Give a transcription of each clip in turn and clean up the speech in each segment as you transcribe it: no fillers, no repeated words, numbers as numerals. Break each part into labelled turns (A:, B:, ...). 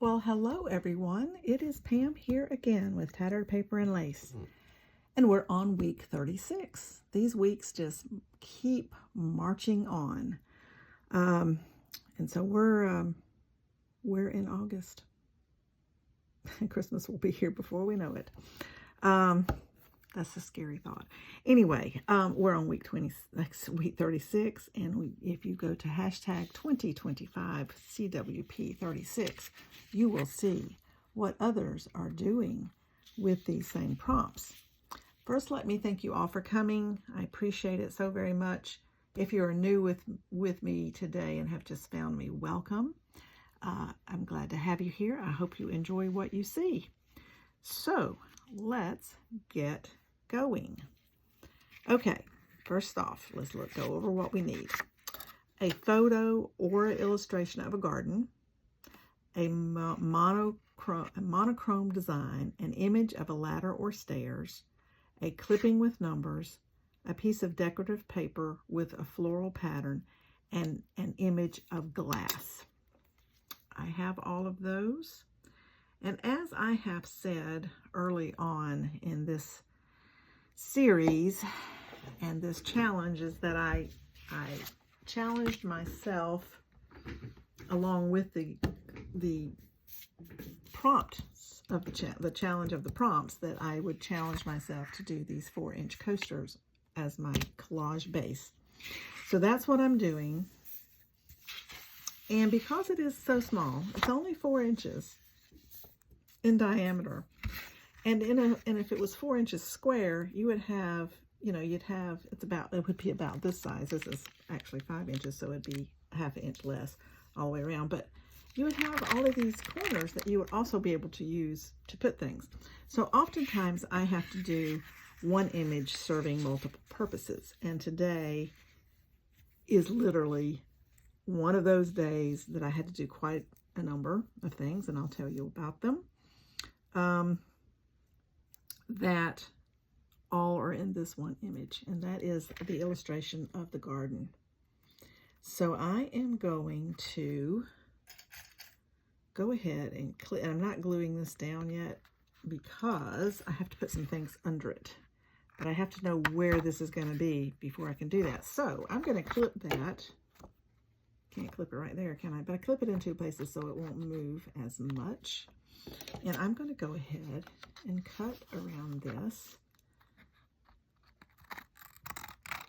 A: Well, hello everyone. It is Pam here again with Tattered Paper and Lace. And we're on week 36. These weeks just keep marching on. And so we're in August. Christmas will be here before we know it. That's a scary thought. Anyway, we're on week 36, and if you go to hashtag 2025 CWP 36, you will see what others are doing with these same prompts. First, let me thank you all for coming. I appreciate it so very much. If you're new with me today and have just found me, welcome. I'm glad to have you here. I hope you enjoy what you see. So let's get going. Okay, first off, let's go over what we need. A photo or an illustration of a garden, a monochrome design, an image of a ladder or stairs, a clipping with numbers, a piece of decorative paper with a floral pattern, and an image of glass. I have all of those. And as I have said early on in this series and this challenge, is that I challenged myself along with the prompt of the challenge of the prompts, that I would challenge myself to do these 4-inch coasters as my collage base. So that's what I'm doing. And because it is so small, it's only 4 inches in diameter. And if it was 4 inches square, you would have, it would be about this size. This is actually 5 inches, so it'd be half an inch less all the way around. But you would have all of these corners that you would also be able to use to put things. So oftentimes I have to do one image serving multiple purposes. And today is literally one of those days that I had to do quite a number of things, and I'll tell you about them. That all are in this one image, and that is the illustration of the garden. So I am going to go ahead and clip, and I'm not gluing this down yet because I have to put some things under it, but I have to know where this is going to be before I can do that. So I'm going to clip that. Can't clip it right there, can I? But I clip it in 2 places so it won't move as much. And I'm going to go ahead and cut around this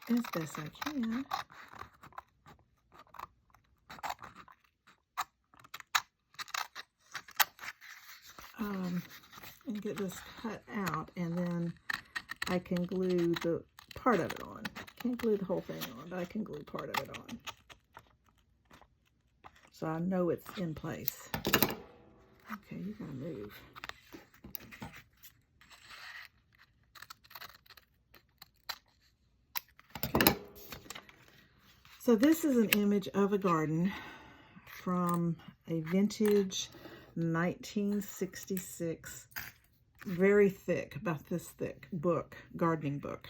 A: as best I can. And get this cut out, and then I can glue the part of it on. Can't glue the whole thing on, but I can glue part of it on. So I know it's in place. Okay, you gotta move. Okay. So this is an image of a garden from a vintage 1966, very thick, about this thick book, gardening book.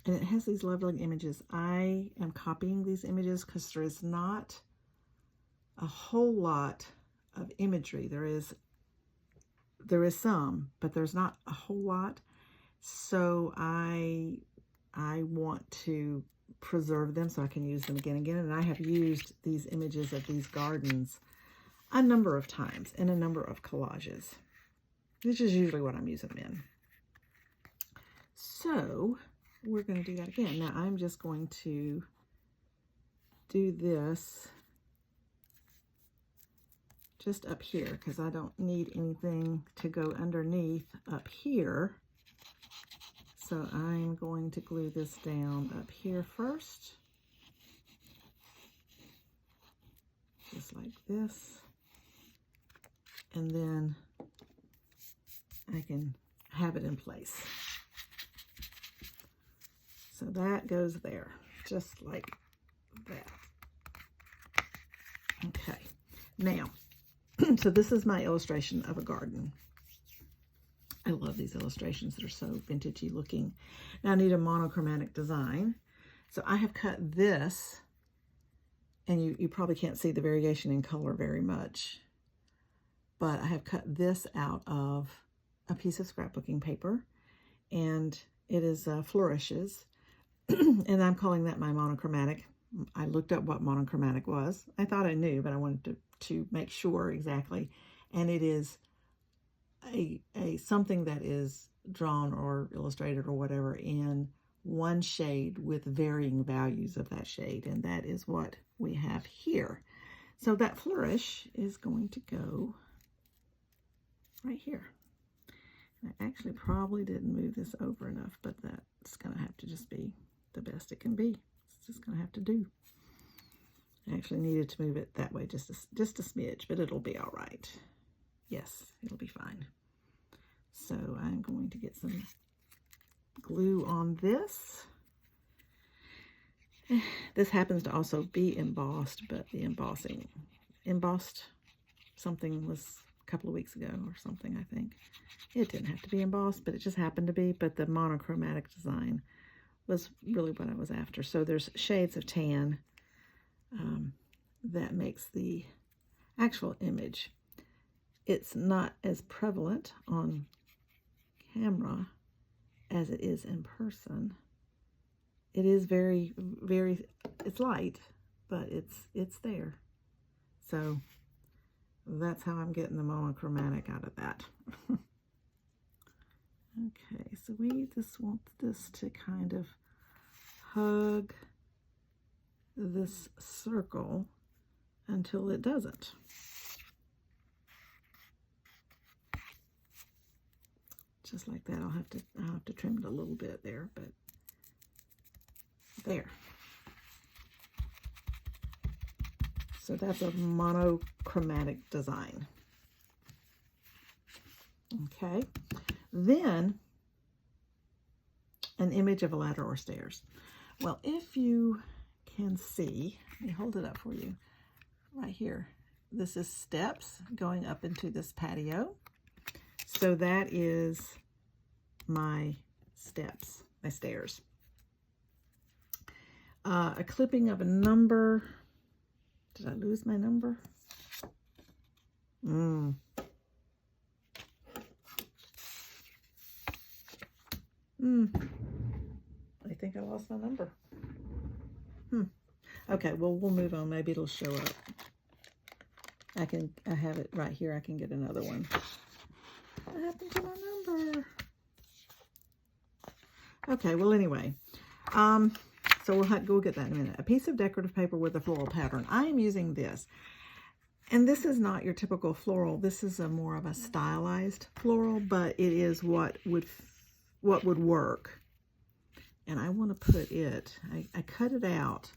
A: And it has these lovely images. I am copying these images because there is not a whole lot of imagery. There is some, but there's not a whole lot. So I want to preserve them so I can use them again and again. And I have used these images of these gardens a number of times in a number of collages, which is usually what I'm using them in. So we're going to do that again. Now I'm just going to do this just up here because I don't need anything to go underneath up here. So I'm going to glue this down up here first, just like this. And then I can have it in place. So that goes there, just like that. Okay, now, so this is my illustration of a garden. I love these illustrations that are so vintagey looking. Now I need a monochromatic design. So I have cut this, and you probably can't see the variation in color very much. but I have cut this out of a piece of scrapbooking paper, and it is flourishes, and I'm calling that my monochromatic. I looked up what monochromatic was. I thought I knew, but I wanted to make sure exactly, and it is a something that is drawn or illustrated or whatever in one shade with varying values of that shade, and that is what we have here. So that flourish is going to go right here. I actually probably didn't move this over enough, but that's going to have to just be the best it can be. It's just going to have to do. I actually needed to move it that way just a smidge, but it'll be all right. Yes, it'll be fine. So I'm going to get some glue on this. This happens to also be embossed, but the embossed something was a couple of weeks ago or something, I think. It didn't have to be embossed, but it just happened to be. But the monochromatic design was really what I was after. So there's shades of tan that makes the actual image. It's not as prevalent on camera as it is in person. It is very, very, it's light, but it's there. So that's how I'm getting the monochromatic out of that. Okay, so we just want this to kind of hug this circle until it doesn't. Just like that. I'll have to trim it a little bit there, but there. So that's a monochromatic design. Okay. Then an image of a ladder or stairs. Well, if you can see, let me hold it up for you right here. This is steps going up into this patio. So that is my steps, my stairs. A clipping of a number. Did I lose my number? I think I lost my number. Okay, well, we'll move on. Maybe it'll show up. I have it right here. I can get another one. What happened to my number? Okay, well, anyway. So we'll get that in a minute. A piece of decorative paper with a floral pattern. I am using this. And this is not your typical floral. This is a more of a stylized floral, but it is what would work. And I want to put it, I cut it out.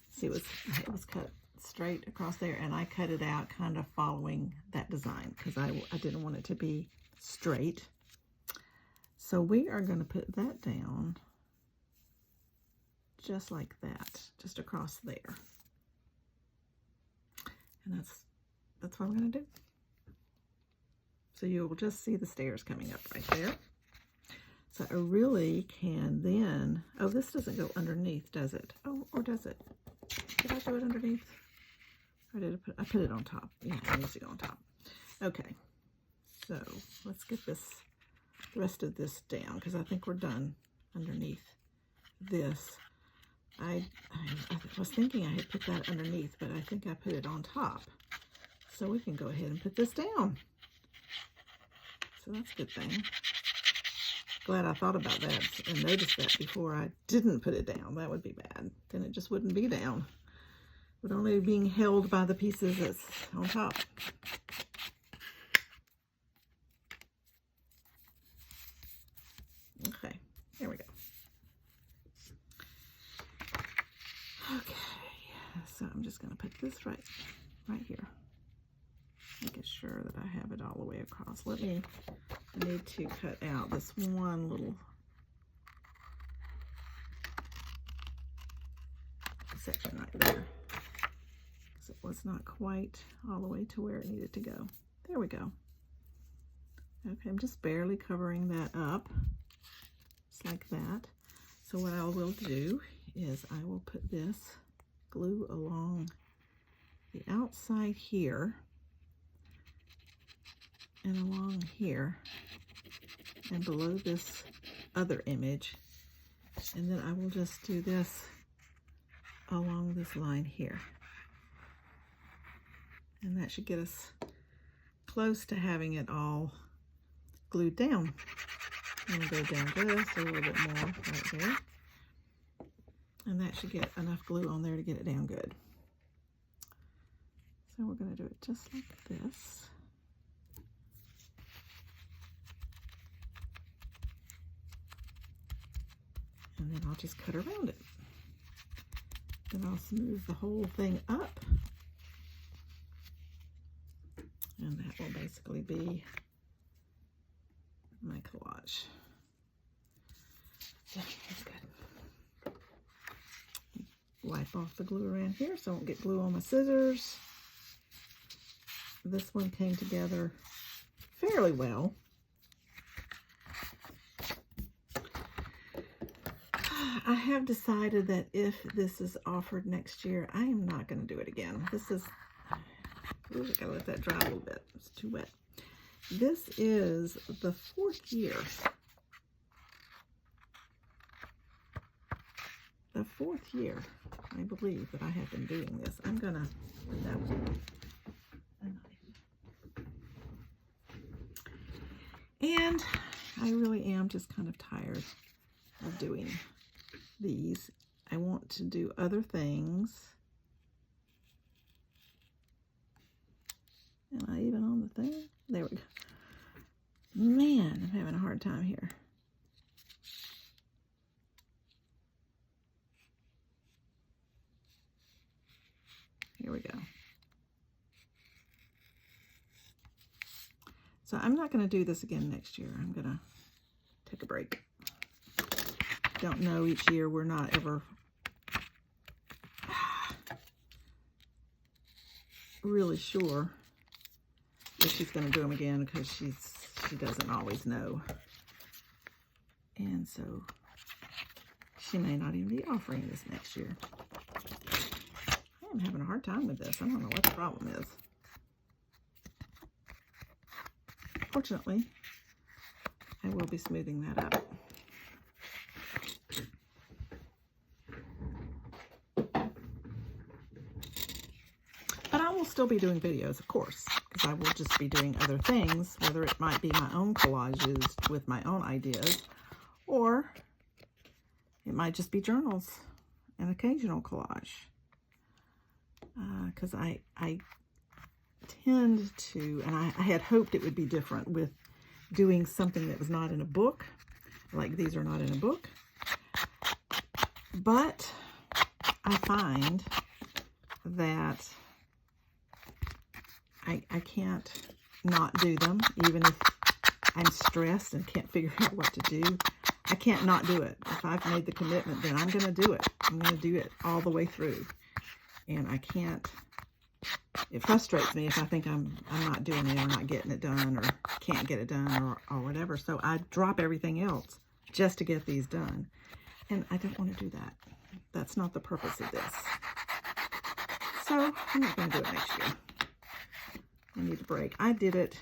A: See, it was cut straight across there, and I cut it out kind of following that design because I didn't want it to be straight. So we are going to put that down just like that, just across there. And that's what I'm going to do. So you will just see the stairs coming up right there. So I really can then, oh, this doesn't go underneath, does it? Oh, or does it? Did I do it underneath? Or did I put it on top? Yeah, it needs to go on top. Okay, so let's get the rest of this down because I think we're done underneath this. I was thinking I had put that underneath, but I think I put it on top. So we can go ahead and put this down. So that's a good thing. Glad I thought about that and noticed that before I didn't put it down. That would be bad. Then it just wouldn't be down. It would only be being held by the pieces that's on top. Okay, there we go. Okay, so I'm just going to put this right here. Making sure that I have it all the way across. I need to cut out this one little section right there. So it was not quite all the way to where it needed to go. There we go. Okay, I'm just barely covering that up, just like that. So what I will do is I will put this glue along the outside here. and along here and below this other image, and then I will just do this along this line here, and that should get us close to having it all glued down. I'm going to go down just a little bit more right there, and that should get enough glue on there to get it down good. So we're going to do it just like this. And then I'll just cut around it. Then I'll smooth the whole thing up. And that will basically be my collage. Yeah, that's good. Wipe off the glue around here so I won't get glue on my scissors. This one came together fairly well. I have decided that if this is offered next year, I am not going to do it again. This is, ooh, I gotta let that dry a little bit. It's too wet. This is the 4th year. The 4th year, I believe, that I have been doing this. I'm gonna put that one. And I really am just kind of tired of doing these. I want to do other things. Am I even on the thing? There we go. Man, I'm having a hard time here. Here we go. So I'm not going to do this again next year. I'm going to take a break. Don't know, each year we're not ever really sure if she's going to do them again, because she doesn't always know. And so she may not even be offering this next year. I'm having a hard time with this. I don't know what the problem is. Fortunately, I will be smoothing that up. But I will still be doing videos, of course, because I will just be doing other things, whether it might be my own collages with my own ideas, or it might just be journals and occasional collage. Because I tend to, and I had hoped it would be different with doing something that was not in a book, like these are not in a book, but I find that I can't not do them, even if I'm stressed and can't figure out what to do. I can't not do it. If I've made the commitment, then I'm going to do it. I'm going to do it all the way through. And I can't, it frustrates me if I think I'm not doing it or not getting it done or can't get it done or whatever. So I drop everything else just to get these done. And I don't want to do that. That's not the purpose of this. So I'm not going to do it next year. I need a break. I did it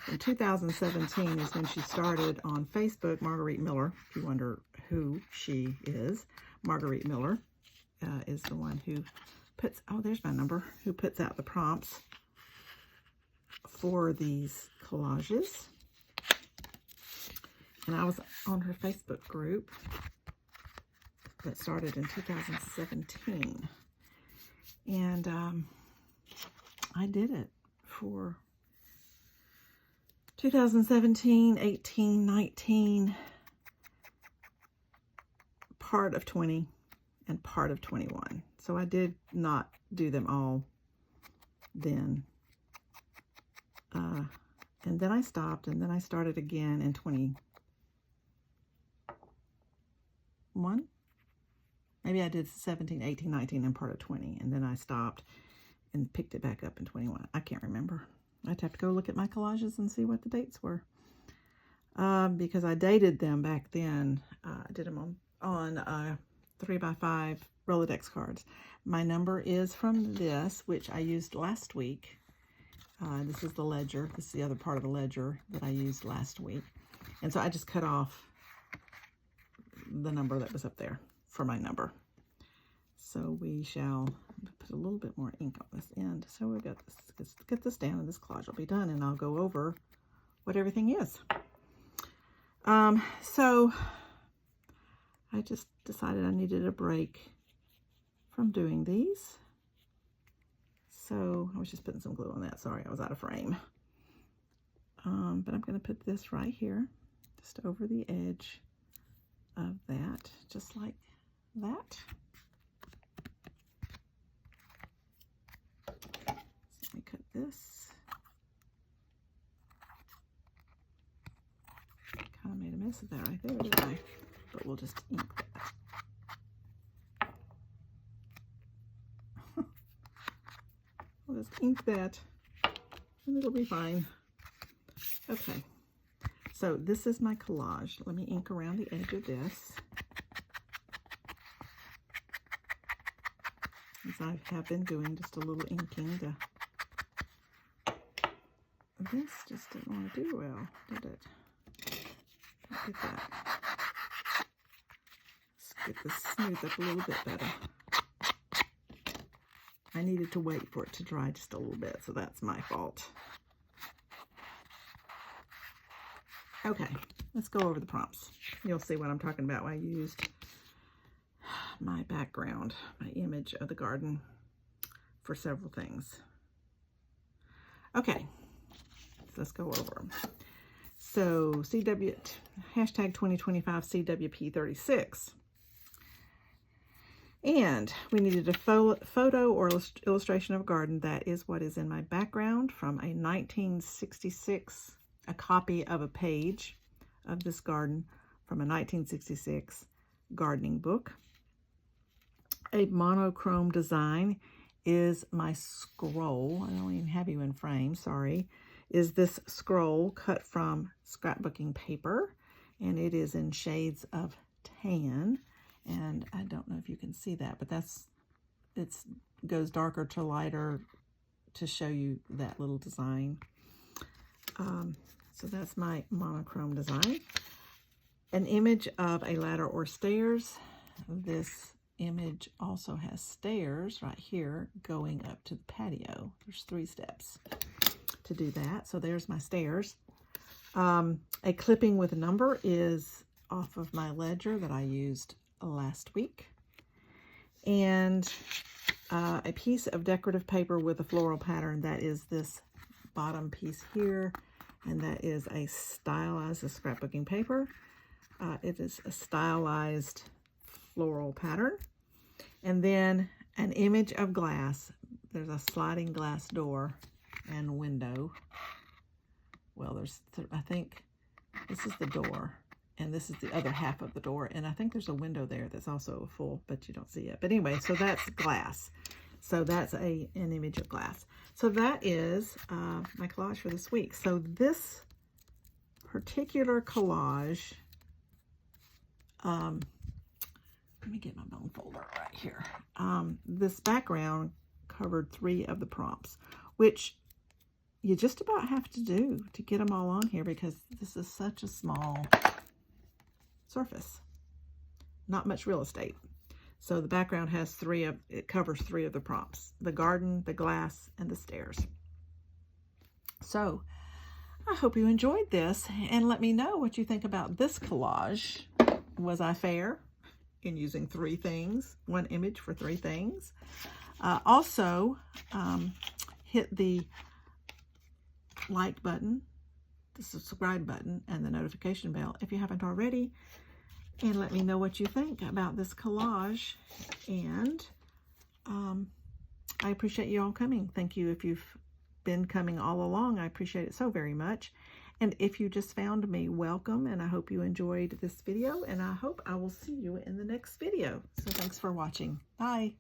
A: in 2017 is when she started on Facebook, Margarete Miller. If you wonder who she is, Margarete Miller is the one who puts, oh, there's my number, who puts out the prompts for these collages. And I was on her Facebook group that started in 2017. And I did it for 2017, 18, 19, part of 20, and part of 21. So I did not do them all then. And then I stopped, and then I started again in 21. Maybe I did 17, 18, 19, and part of 20, and then I stopped and picked it back up in 21. I can't remember. I'd have to go look at my collages and see what the dates were. Because I dated them back then. I did them on 3x5 Rolodex cards. My number is from this, which I used last week. This is the ledger. This is the other part of the ledger that I used last week. And so I just cut off the number that was up there for my number. So we shall put a little bit more ink on this end. So we've got this, let's get this down and this collage will be done, and I'll go over what everything is. So I just decided I needed a break from doing these. So I was just putting some glue on that. Sorry, I was out of frame. But I'm going to put this right here, just over the edge of that, just like that. So let me cut this. Kind of made a mess of that right there, didn't I? But we'll just ink that. We'll just ink that and it'll be fine. Okay, so this is my collage. Let me ink around the edge of this, as I have been doing, just a little inking. This just didn't want to do well, did it? Look at that. Let's get this smoothed up a little bit better. I needed to wait for it to dry just a little bit, so that's my fault. Okay, let's go over the prompts. You'll see what I'm talking about when I used my background, my image of the garden for several things. Okay, let's go over them. So hashtag 2025 CWP36. And we needed a photo or illustration of a garden. That is what is in my background from a 1966, a copy of a page of this garden from a 1966 gardening book. A monochrome design is my scroll. I don't even have you in frame, sorry. Is this scroll cut from scrapbooking paper, and it is in shades of tan. And I don't know if you can see that, but it goes darker to lighter to show you that little design. So that's my monochrome design. An image of a ladder or stairs. This image also has stairs right here going up to the patio. There's 3 steps to do that. So there's my stairs. A clipping with a number is off of my ledger that I used last week, and a piece of decorative paper with a floral pattern. That is this bottom piece here, and that is a stylized scrapbooking paper. It is a stylized floral pattern. And then an image of glass. There's a sliding glass door and window. Well, I think this is the door, and this is the other half of the door. And I think there's a window there that's also full, but you don't see it. But anyway, so that's glass. So that's an image of glass. So that is my collage for this week. So this particular collage, let me get my bone folder right here. This background covered 3 of the prompts, which you just about have to do to get them all on here because this is such a small surface. Not much real estate. So the background has it covers 3 of the prompts: the garden, the glass, and the stairs. So I hope you enjoyed this, and let me know what you think about this collage. Was I fair in using 3 things, 1 image for 3 things? Also, hit the like button, the subscribe button, and the notification bell if you haven't already, and let me know what you think about this collage. And I appreciate you all coming. Thank you if you've been coming all along. I appreciate it so very much. And if you just found me, welcome, and I hope you enjoyed this video, and I hope I will see you in the next video. So thanks for watching. Bye.